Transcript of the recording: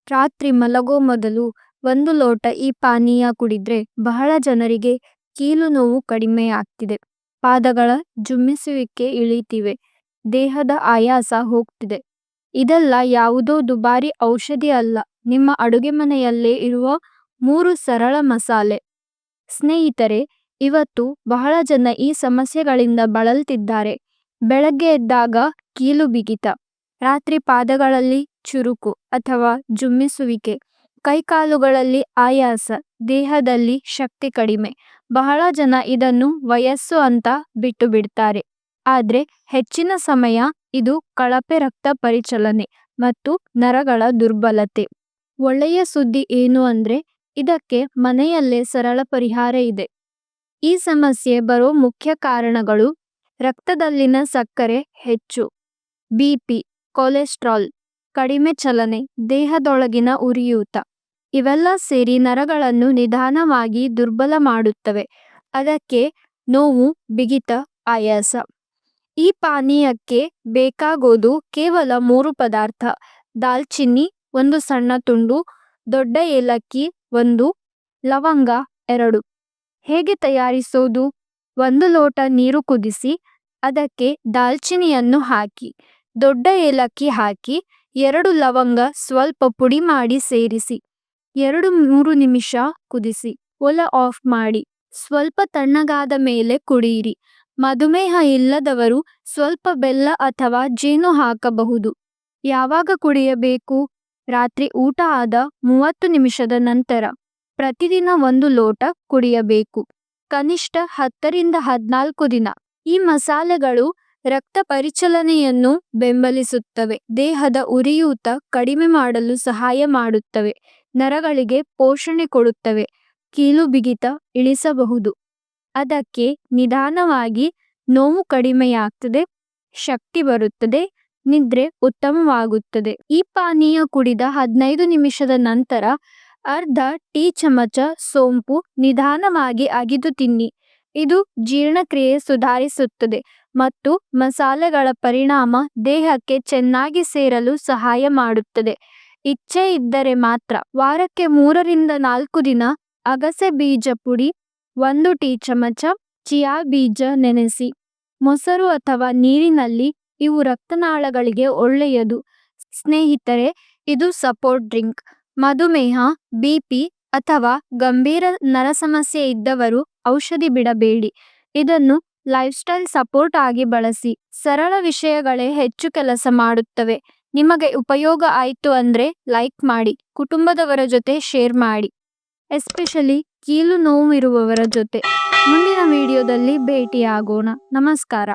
ರಾತ್ರಿ ಮಲಗೋ ಮೊದಲು 1 ಲೋಟ ಈ ಪಾನೀಯ ಕುಡಿದ್ರೆ ಬಹಳ ಜನರಿಗೆ ಕೀಲು ನೋವು ಕಡಿಮೆಯಾಗ್ತಿದೆ, ಪಾದಗಳ ಜುಮ್ಮಿಸುವಿಕೆ ಇಳಿತಿವೆ, ದೇಹದ ಆಯಾಸ ಹೋಗ್ತಿದೆ. ಇದೆಲ್ಲ ಯಾವುದೋ ದುಬಾರಿ ಔಷಧಿ ಅಲ್ಲ, ನಿಮ್ಮ ಅಡುಗೆಮನೆಯಲ್ಲೇ ಇರುವ 3 ಸರಳ ಮಸಾಲೆ. ಸ್ನೇಹಿತರೆ, ಇವತ್ತು ಬಹಳ ಜನ ಈ ಸಮಸ್ಯೆಗಳಿಂದ ಬಳಲ್ತಿದ್ದಾರೆ. ಬೆಳಗ್ಗೆ ಎದ್ದಾಗ ಕೀಲು ಬಿಗಿತ, ರಾತ್ರಿ ಪಾದಗಳಲ್ಲಿ ಚುರುಕು ಅಥವಾ ಜುಮ್ಮಿಸುವಿಕೆ, ಕೈಕಾಲುಗಳಲ್ಲಿ ಆಯಾಸ, ದೇಹದಲ್ಲಿ ಶಕ್ತಿ ಕಡಿಮೆ. ಬಹಳ ಜನ ಇದನ್ನು ವಯಸ್ಸು ಅಂತ ಬಿಟ್ಟು ಬಿಡ್ತಾರೆ. ಆದ್ರೆ ಹೆಚ್ಚಿನ ಸಮಯ ಇದು ಕಳಪೆ ರಕ್ತ ಪರಿಚಲನೆ ಮತ್ತು ನರಗಳ ದುರ್ಬಲತೆ. ಒಳ್ಳೆಯ ಸುದ್ದಿ ಏನು ಅಂದ್ರೆ ಇದಕ್ಕೆ ಮನೆಯಲ್ಲೇ ಸರಳ ಪರಿಹಾರ ಇದೆ. ಈ ಸಮಸ್ಯೆ ಬರೋ ಮುಖ್ಯ ಕಾರಣಗಳು ರಕ್ತದಲ್ಲಿನ ಸಕ್ಕರೆ ಹೆಚ್ಚು, ಬಿಪಿ, ಕೊಲೆಸ್ಟ್ರಾಲ್, ಕಡಿಮೆ ಚಲನೆ, ದೇಹದೊಳಗಿನ ಉರಿಯೂತ. ಇವೆಲ್ಲ ಸೇರಿ ನರಗಳನ್ನು ನಿಧಾನವಾಗಿ ದುರ್ಬಲ ಮಾಡುತ್ತವೆ. ಅದಕ್ಕೆ ನೋವು, ಬಿಗಿತ, ಆಯಾಸ. ಈ ಪಾನೀಯಕ್ಕೆ ಬೇಕಾಗೋದು ಕೇವಲ 3 ಪದಾರ್ಥ: ದಾಲ್ಚಿನ್ನಿ 1 ಸಣ್ಣ ತುಂಡು, ದೊಡ್ಡ ಏಲಕ್ಕಿ 1, ಲವಂಗ 2. ಹೇಗೆ ತಯಾರಿಸೋದು? 1 ಲೋಟ ನೀರು ಕುದಿಸಿ, ಅದಕ್ಕೆ ದಾಲ್ಚಿನ್ನಿಯನ್ನು ಹಾಕಿ, ದೊಡ್ಡ ಏಲಕ್ಕಿ ಹಾಕಿ, 2 ಲವಂಗ ಸ್ವಲ್ಪ ಪುಡಿ ಮಾಡಿ ಸೇರಿಸಿ, 2-3 ನಿಮಿಷ ಕುದಿಸಿ, ಒಲೆ ಆಫ್ ಮಾಡಿ. ಸ್ವಲ್ಪ ತಣ್ಣಗಾದ ಮೇಲೆ ಕುಡಿಯಿರಿ. ಮಧುಮೇಹ ಇಲ್ಲದವರು ಸ್ವಲ್ಪ ಬೆಲ್ಲ ಅಥವಾ ಜೇನು ಹಾಕಬಹುದು. ಯಾವಾಗ ಕುಡಿಯಬೇಕು? ರಾತ್ರಿ ಊಟ ಆದ 30 ನಿಮಿಷದ ನಂತರ. ಪ್ರತಿದಿನ 1 ಲೋಟ ಕುಡಿಯಬೇಕು, ಕನಿಷ್ಠ 10-14 ದಿನ. ಈ ಮಸಾಲೆಗಳು ರಕ್ತ ಪರಿಚಲನೆಯನ್ನು ಬೆಂಬಲಿಸುತ್ತವೆ, ದೇಹದ ಉರಿಯೂತ ಕಡಿಮೆ ಮಾಡಲು ಸಹಾಯ ಮಾಡುತ್ತವೆ, ನರಗಳಿಗೆ ಪೋಷಣೆ ಕೊಡುತ್ತವೆ, ಕೀಲು ಬಿಗಿತ ಇಳಿಸಬಹುದು. ಅದಕ್ಕೆ ನಿಧಾನವಾಗಿ ನೋವು ಕಡಿಮೆಯಾಗ್ತದೆ, ಶಕ್ತಿ ಬರುತ್ತದೆ, ನಿದ್ರೆ ಉತ್ತಮವಾಗುತ್ತದೆ. ಈ ಪಾನೀಯ ಕುಡಿದ 15 ನಿಮಿಷದ ನಂತರ ಅರ್ಧ ಟೀ ಚಮಚ ಸೋಂಪು ನಿಧಾನವಾಗಿ ಅಗಿದು ತಿನ್ನಿ. ಇದು ಜೀರ್ಣಕ್ರಿಯೆ ಸುಧಾರಿಸುತ್ತದೆ ಮತ್ತು ಮಸಾಲೆಗಳ ಪರಿಣಾಮ ದೇಹಕ್ಕೆ ಚೆನ್ನಾಗಿ ಸೇರಲು ಸಹಾಯ ಮಾಡುತ್ತದೆ. ಇಚ್ಛೆ ಇದ್ದರೆ ಮಾತ್ರ ವಾರಕ್ಕೆ 3-4 ದಿನ ಅಗಸೆ ಬೀಜ ಪುಡಿ 1 ಟೀ ಚಮಚ, ಚಿಯಾ ಬೀಜ ನೆನೆಸಿ ಮೊಸರು ಅಥವಾ ನೀರಿನಲ್ಲಿ. ಇವು ರಕ್ತನಾಳಗಳಿಗೆ ಒಳ್ಳೆಯದು. ಸ್ನೇಹಿತರೆ, ಇದು ಸಪೋರ್ಟ್ ಡ್ರಿಂಕ್. ಮಧುಮೇಹ, ಬಿಪಿ ಅಥವಾ ಗಂಭೀರ ನರ ಸಮಸ್ಯೆ ಇದ್ದವರು ಔಷಧಿ ಬಿಡಬೇಡಿ. ಇದನ್ನು ಲೈಫ್ಸ್ಟೈಲ್ ಸಪೋರ್ಟ್ ಆಗಿ ಬಳಸಿ. ಸರಳ ವಿಷಯಗಳೇ ಹೆಚ್ಚು ಕೆಲಸ ಮಾಡುತ್ತವೆ. ನಿಮಗೆ ಉಪಯೋಗ ಆಯ್ತು ಅಂದ್ರೆ ಲೈಕ್ ಮಾಡಿ, ಕುಟುಂಬದವರ ಜೊತೆ ಶೇರ್ ಮಾಡಿ, ಎಸ್ಪೆಷಲಿ ಕೀಲು ನೋವು ಇರುವವರ ಜೊತೆ. ಮುಂದಿನ ವಿಡಿಯೋದಲ್ಲಿ ಭೇಟಿಯಾಗೋಣ. ನಮಸ್ಕಾರ.